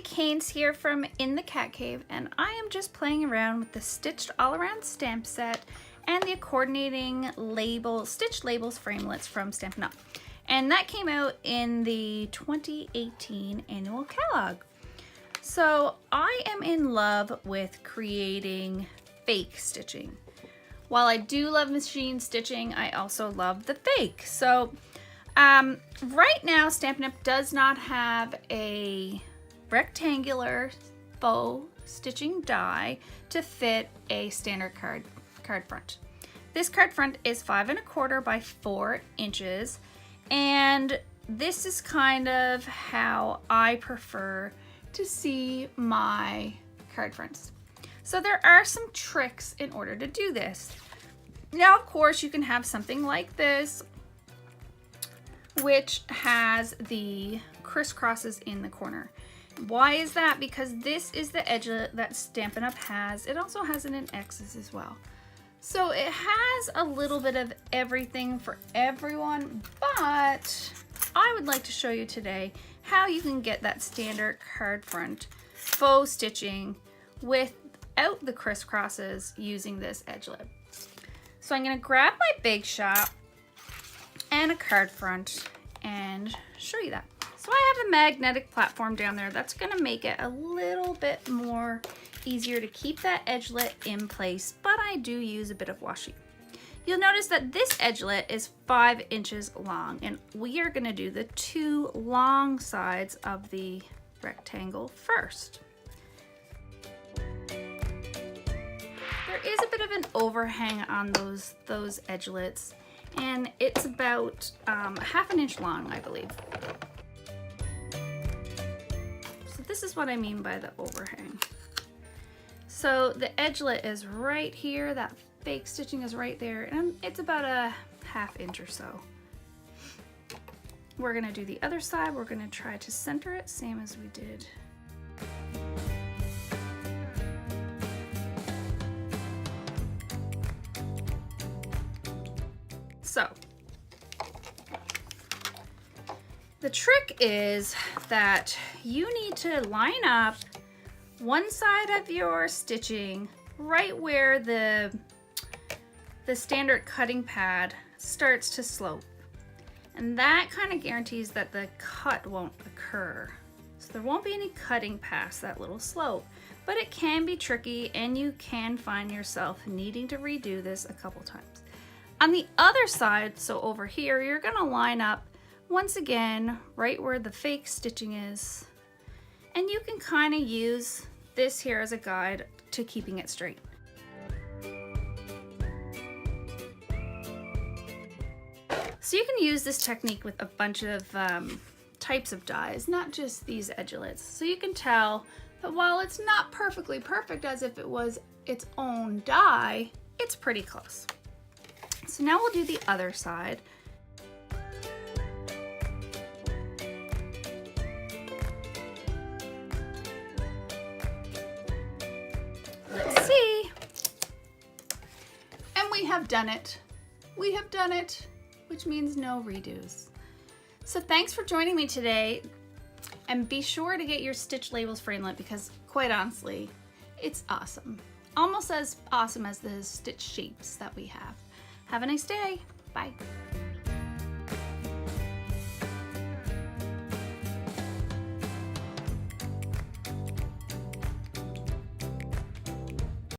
Caines here from In the Cat Cave, and I am just playing around with the Stitched All Around stamp set and the coordinating stitched labels framelits from Stampin' Up. And that came out in the 2018 annual catalog. So I am in love with creating fake stitching. While I do love machine stitching, I also love the fake. So right now Stampin' Up does not have a rectangular faux stitching die to fit a standard card front. This card front is 5 1/4 by 4 inches, and this is kind of how I prefer to see my card fronts. So there are some tricks in order to do this. Now, of course, you can have something like this, which has the crisscrosses in the corner. Why is that? Because this is the edgelet that Stampin' Up has. It also has it in X's as well. So it has a little bit of everything for everyone, but I would like to show you today how you can get that standard card front faux stitching without the crisscrosses using this edgelet. So I'm going to grab my Big Shot and a card front and show you that. So I have a magnetic platform down there that's going to make it a little bit more easier to keep that edgelet in place, but I do use a bit of washi. You'll notice that this edgelet is 5 inches long, and we are going to do the 2 long sides of the rectangle first. There is a bit of an overhang on those edgelets, and it's about 1/2 inch long, I believe. So this is what I mean by the overhang. So the edgelet is right here, that fake stitching is right there, and it's about a 1/2 inch or so. We're gonna do the other side. We're gonna try to center it, same as we did. So the trick is that you need to line up one side of your stitching right where the standard cutting pad starts to slope. And that kind of guarantees that the cut won't occur. So there won't be any cutting past that little slope, but it can be tricky and you can find yourself needing to redo this a couple times. On the other side, so over here, you're gonna line up once again right where the fake stitching is, and you can kind of use this here as a guide to keeping it straight. So you can use this technique with a bunch of types of dies, not just these edgelets. So you can tell that while it's not perfectly perfect as if it was its own die, it's pretty close. So now we'll do the other side. Let's see. And we have done it. We have done it, which means no redos. So thanks for joining me today, and be sure to get your Stitch Labels framelit because quite honestly, it's awesome. Almost as awesome as the stitch shapes that we have. Have a nice day. Bye.